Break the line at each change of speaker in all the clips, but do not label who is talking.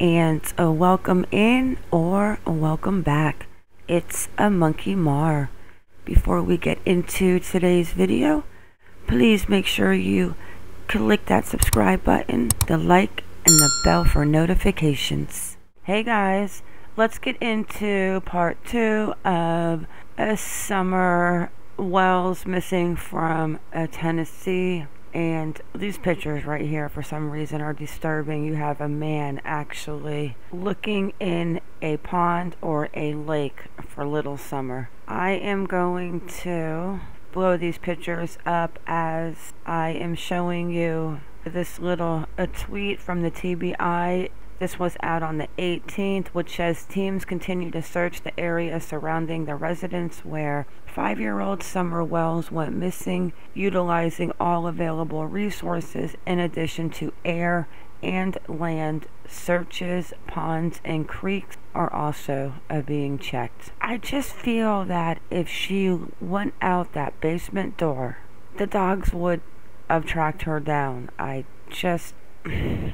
and welcome in or welcome back. It's a Monkey Mar. Before we get into today's video, please make sure you click that subscribe button, the like, and the bell for notifications. Hey guys, let's get into part 2 of a Summer Wells missing from Tennessee. And these pictures right here for some reason are disturbing. You have a man actually looking in a pond or a lake for little Summer. I am going to blow these pictures up as I am showing you this little tweet from the TBI. This was out on the 18th, which says teams continue to search the area surrounding the residence where 5-year-old Summer Wells went missing, utilizing all available resources in addition to air and land searches. Ponds and creeks are also being checked. I just feel that if she went out that basement door, the dogs would have tracked her down.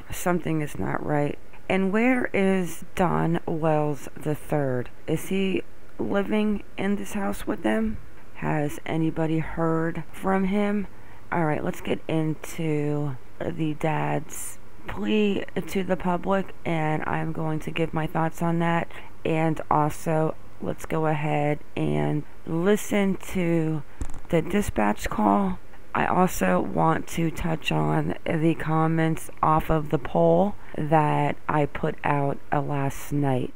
Something is not right. And where is Don Wells III? Is he living in this house with them? Has anybody heard from him? Alright, let's get into the dad's plea to the public, and I'm going to give my thoughts on that. And also, let's go ahead and listen to the dispatch call. I also want to touch on the comments off of the poll that I put out last night.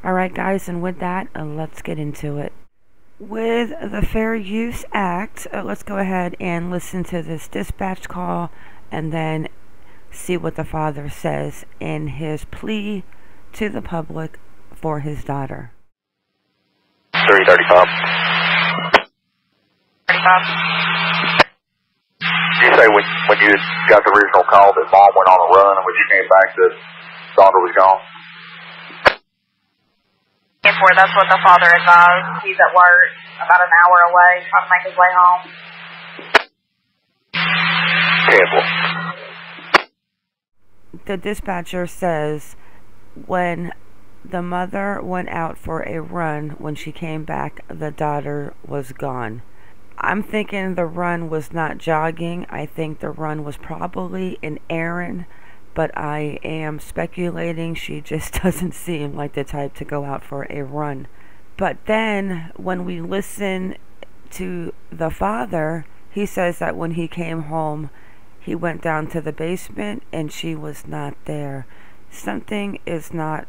Alright guys, and with that, let's get into it. With the Fair Use Act, let's go ahead and listen to this dispatch call and then see what the father says in his plea to the public for his daughter.
335. 35. You say when you got the original call that mom went on a run, and when you came back that daughter was gone?
That's what the father advised. He's at work about an hour away, trying to make his way home.
Cancel.
The dispatcher says when the mother went out for a run, when she came back, the daughter was gone. I'm thinking the run was not jogging. I think the run was probably an errand, but I am speculating. She just doesn't seem like the type to go out for a run. But then when we listen to the father, he says that when he came home, he went down to the basement and she was not there. Something is not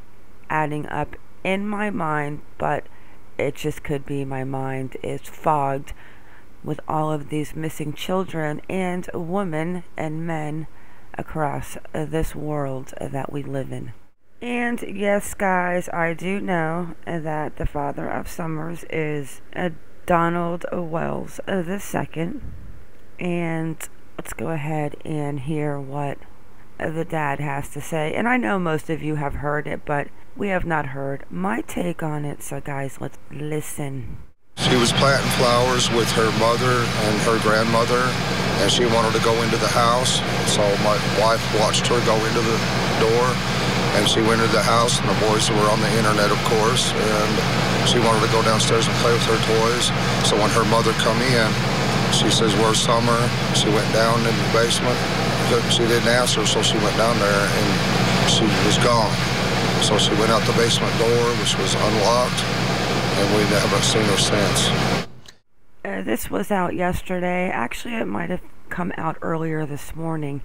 adding up in my mind, but it just could be my mind is fogged with all of these missing children and women and men across this world that we live in. And yes guys, I do know that the father of Summers is Donald Wells II. And let's go ahead and hear what the dad has to say. And I know most of you have heard it, but we have not heard my take on it. So guys, let's listen.
She was planting flowers with her mother and her grandmother, and she wanted to go into the house. So my wife watched her go into the door, and she went into the house, and the boys were on the internet, of course, and she wanted to go downstairs and play with her toys. So when her mother come in, she says, "Where's Summer?" She went down in the basement. She didn't answer, so she went down there, and she was gone. So she went out the basement door, which was unlocked, and we haven't seen her since.
This was out yesterday. Actually, it might have come out earlier this morning.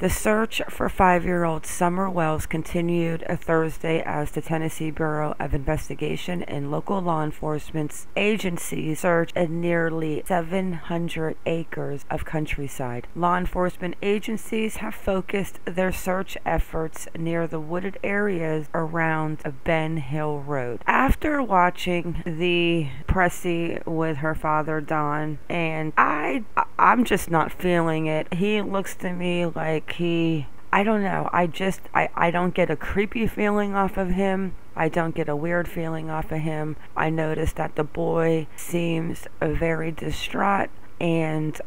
The search for 5-year-old Summer Wells continued Thursday as the Tennessee Bureau of Investigation and local law enforcement agencies searched nearly 700 acres of countryside. Law enforcement agencies have focused their search efforts near the wooded areas around Ben Hill Road. After watching the Pressie with her father Don, and I'm just not feeling it. He looks to me like I don't know, I don't get a creepy feeling off of him. I don't get a weird feeling off of him. I noticed that the boy seems very distraught. and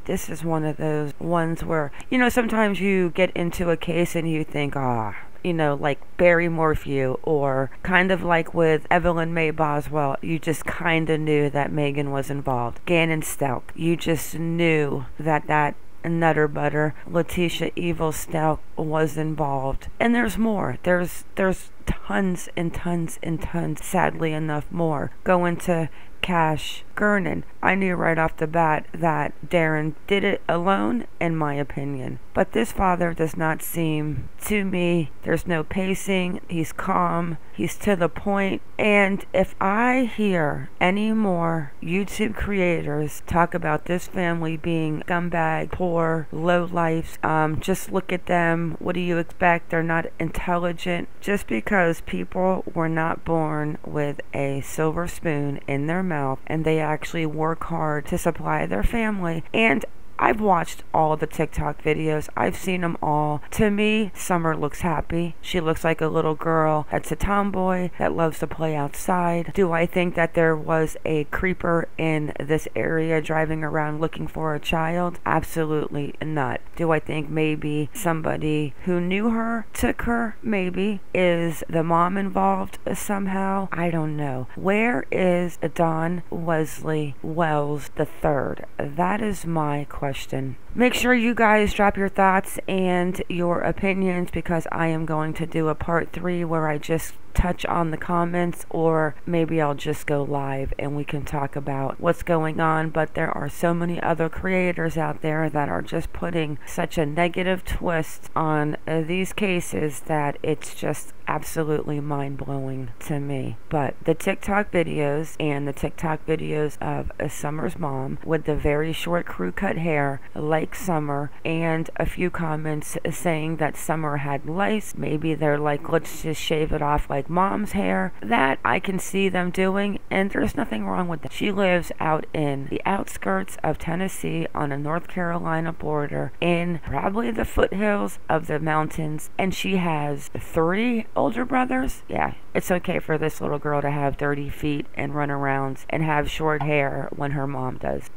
this is one of those ones where, sometimes you get into a case and you think, like Barry Morphew, or kind of like with Evelyn Mae Boswell, you just kind of knew that Megan was involved. Gannon Stout, you just knew that Nutter Butter, Letitia Evil Stout, was involved. And there's more. There's tons and tons and tons, sadly enough, more. Go into Cash Gernon. I knew right off the bat that Darren did it alone, in my opinion. But this father does not seem, to me, there's no pacing. He's calm. He's to the point. And if I hear any more YouTube creators talk about this family being scumbag, poor, low life, just look at them. What do you expect? They're not intelligent. Just because people were not born with a silver spoon in their mouth, and they actually work hard to supply their family. And I've watched all of the TikTok videos. I've seen them all. To me, Summer looks happy. She looks like a little girl that's a tomboy that loves to play outside. Do I think that there was a creeper in this area driving around looking for a child? Absolutely not. Do I think maybe somebody who knew her took her? Maybe. Is the mom involved somehow? I don't know. Where is Don Wesley Wells III? That is my question. Make sure you guys drop your thoughts and your opinions, because I am going to do a part 3 where I just touch on the comments, or maybe I'll just go live and we can talk about what's going on. But there are so many other creators out there that are just putting such a negative twist on these cases that it's just absolutely mind-blowing to me. But the TikTok videos and the TikTok videos of Summer's mom with the very short crew cut hair like Summer, and a few comments saying that Summer had lice, maybe they're like, let's just shave it off like mom's hair, that I can see them doing, and there's nothing wrong with that. She lives out in the outskirts of Tennessee on a North Carolina border, in probably the foothills of the mountains, and she has 3 older brothers. Yeah, it's okay for this little girl to have 30 feet and run around and have short hair when her mom does.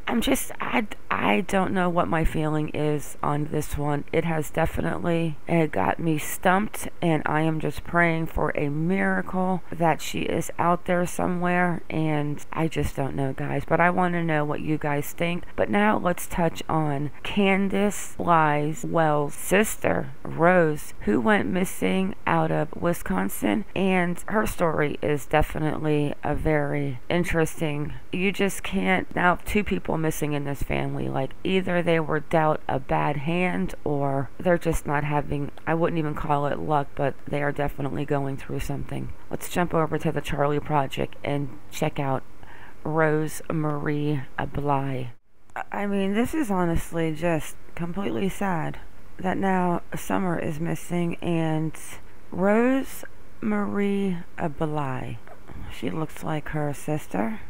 I don't know what my feeling is on this one. It has definitely got me stumped, and I am just praying for a miracle that she is out there somewhere, and I just don't know, guys. But I want to know what you guys think. But now let's touch on Candus Bly's Wells' sister, Rose, who went missing out of Wisconsin, and her story is definitely a very interesting. You just can't, now 2 people missing in this family, like either they were dealt a bad hand, or they're just not having, I wouldn't even call it luck, but they are definitely going through something. Let's jump over to the Charlie Project and check out Rose Marie Bly. I mean, this is honestly just completely sad that now Summer is missing, and Rose Marie Bly, she looks like her sister.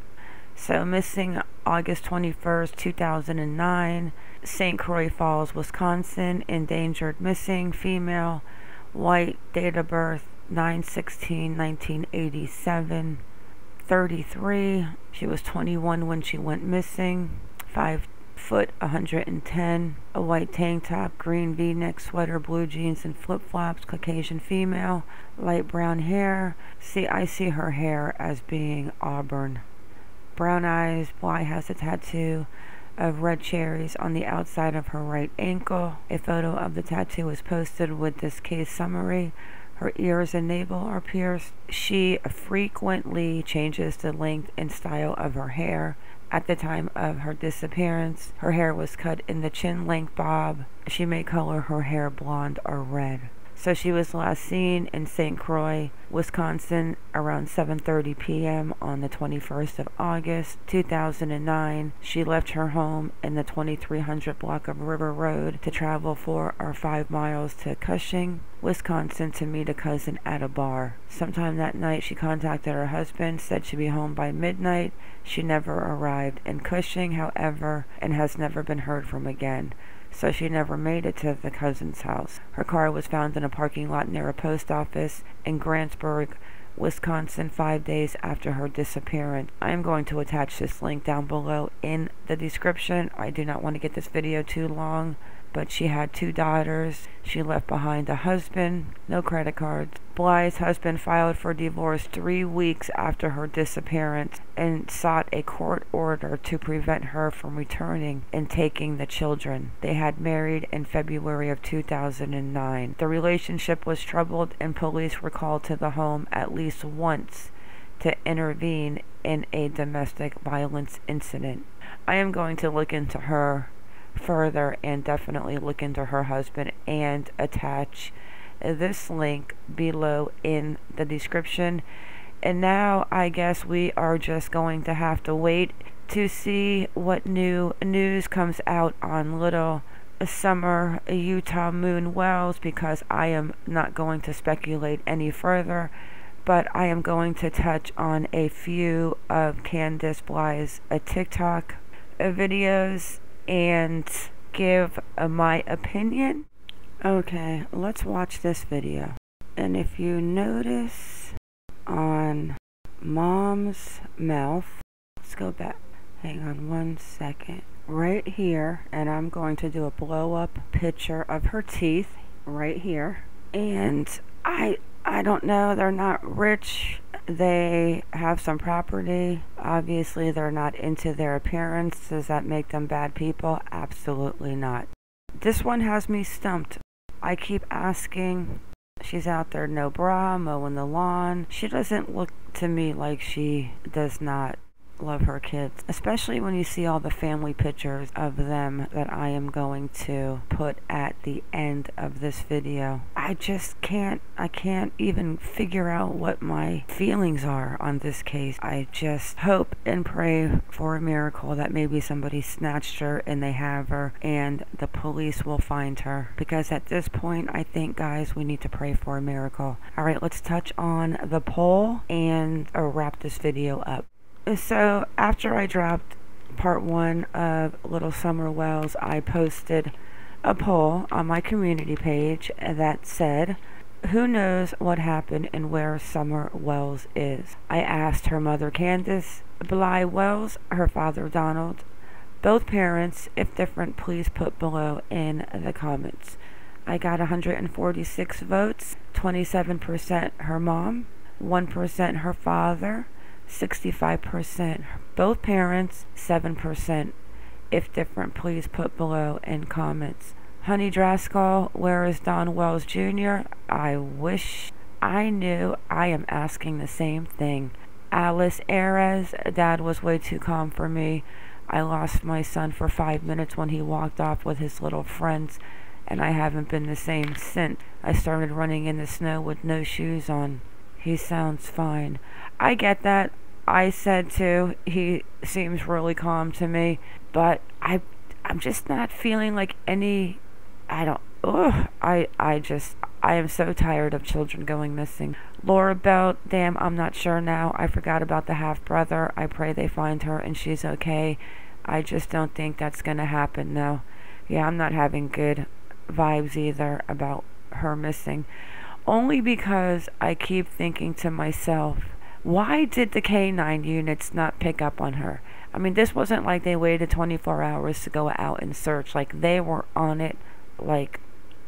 So missing August 21st, 2009, St. Croix Falls, Wisconsin, endangered missing, female, white, date of birth 9/16/1987, 33. She was 21 when she went missing, 5 foot 110, a white tank top, green v-neck sweater, blue jeans and flip-flops, Caucasian female, light brown hair. I see her hair as being auburn. Brown eyes. Bly has a tattoo of red cherries on the outside of her right ankle. A photo of the tattoo is posted with this case summary. Her ears and navel are pierced. She frequently changes the length and style of her hair. At the time of her disappearance, her hair was cut in the chin-length bob. She may color her hair blonde or red. So she was last seen in St. Croix, Wisconsin around 7:30 p.m. on the 21st of August, 2009. She left her home in the 2300 block of River Road to travel 4 or 5 miles to Cushing, Wisconsin to meet a cousin at a bar. Sometime that night she contacted her husband, said she'd be home by midnight. She never arrived in Cushing, however, and has never been heard from again. So she never made it to the cousin's house. Her car was found in a parking lot near a post office in Grantsburg, Wisconsin 5 days after her disappearance. I am going to attach this link down below in the description. I do not want to get this video too long, but she had 2 daughters. She left behind a husband, no credit cards. Bly's husband filed for divorce 3 weeks after her disappearance and sought a court order to prevent her from returning and taking the children. They had married in February of 2009. The relationship was troubled and police were called to the home at least once to intervene in a domestic violence incident. I am going to look into her further and definitely look into her husband and attach this link below in the description. And now I guess we are just going to have to wait to see what new news comes out on little Summer Utah Moon Wells, because I am not going to speculate any further, but I am going to touch on a few of Candus Bly's TikTok videos and give my opinion. Okay, let's watch this video. And if you notice on Mom's mouth, let's go back. Hang on 1 second. Right here, and I'm going to do a blow up picture of her teeth right here. And I don't know, they're not rich. They have some property. Obviously, they're not into their appearance. Does that make them bad people? Absolutely not. This one has me stumped. I keep asking. She's out there, no bra, mowing the lawn. She doesn't look to me like she does not love her kids, especially when you see all the family pictures of them that I am going to put at the end of this video. I can't even figure out what my feelings are on this case. I just hope and pray for a miracle that maybe somebody snatched her and they have her and the police will find her, because at this point I think, guys, we need to pray for a miracle. All right, let's touch on the poll and wrap this video up. So after I dropped part 1 of Little Summer Wells, I posted a poll on my community page that said, who knows what happened and where Summer Wells is? I asked her mother Candus Bly Wells, her father Donald, both parents. If different, please put below in the comments. I got 146 votes, 27% her mom, 1% her father, 65% both parents, 7% if different, please put below in comments. Honey Draskell, where is Don Wells Jr.? I wish I knew. I am asking the same thing. Alice Ares, Dad was way too calm for me. I lost my son for 5 minutes when he walked off with his little friends, and I haven't been the same since. I started running in the snow with no shoes on. He sounds fine. I get that. I said too, he seems really calm to me, but I'm just not feeling like any, I am so tired of children going missing. Laura Bell, damn, I'm not sure now. I forgot about the half-brother. I pray they find her and she's okay. I just don't think that's gonna happen, no. Yeah, I'm not having good vibes either about her missing. Only because I keep thinking to myself, why did the K9 units not pick up on her? I mean, this wasn't like they waited 24 hours to go out and search. Like, they were on it like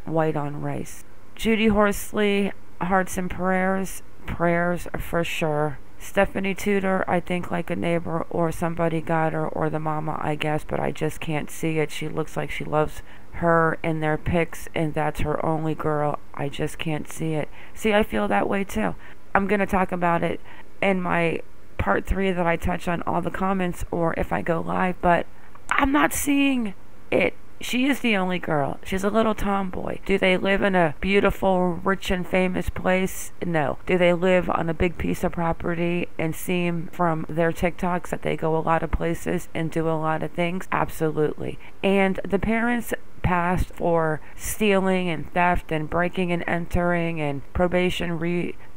white on rice. Judy Horsley, hearts and prayers. Prayers for sure. Stephanie Tudor, I think like a neighbor or somebody got her, or the mama, I guess, but I just can't see it. She looks like she loves her in their pics, and that's her only girl. I just can't see it. See, I feel that way too. I'm going to talk about it in my part 3 that I touch on all the comments, or if I go live, but I'm not seeing it. She is the only girl. She's a little tomboy. Do they live in a beautiful, rich and famous place? No. Do they live on a big piece of property and seem from their TikToks that they go a lot of places and do a lot of things? Absolutely. And the parents passed for stealing and theft and breaking and entering and probation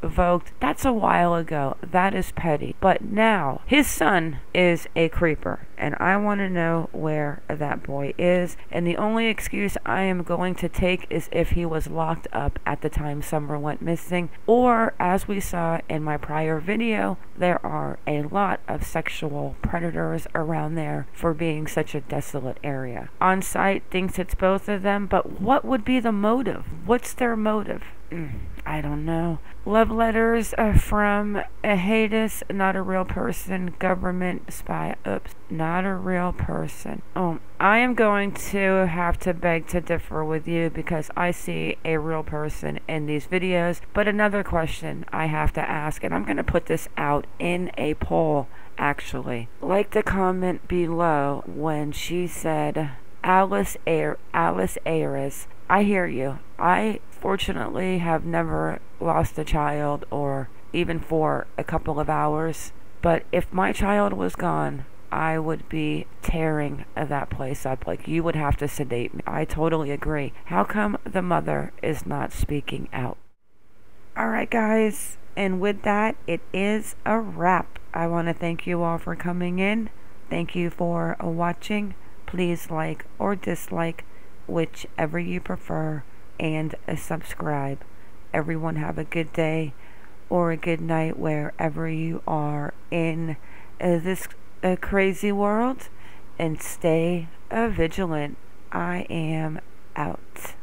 revoked. That's a while ago. That is petty. But now, his son is a creeper, and I want to know where that boy is. And the only excuse I am going to take is if he was locked up at the time Summer went missing, or as we saw in my prior video, there are a lot of sexual predators around there for being such a desolate area. On site thinks it's both of them, but what would be the motive? What's their motive? I don't know. Love letters from a Hades, not a real person, government spy. Oops, not a real person. Oh, I am going to have to beg to differ with you because I see a real person in these videos. But another question I have to ask, and I'm going to put this out in a poll actually. Like to comment below when she said Alice Ayres. I hear you. I fortunately have never lost a child, or even for a couple of hours. But if my child was gone, I would be tearing that place up. Like, you would have to sedate me. I totally agree. How come the mother is not speaking out? Alright guys, and with that, it is a wrap. I want to thank you all for coming in. Thank you for watching. Please like or dislike, whichever you prefer, and subscribe. Everyone have a good day or a good night wherever you are in this crazy world, and stay vigilant. I am out.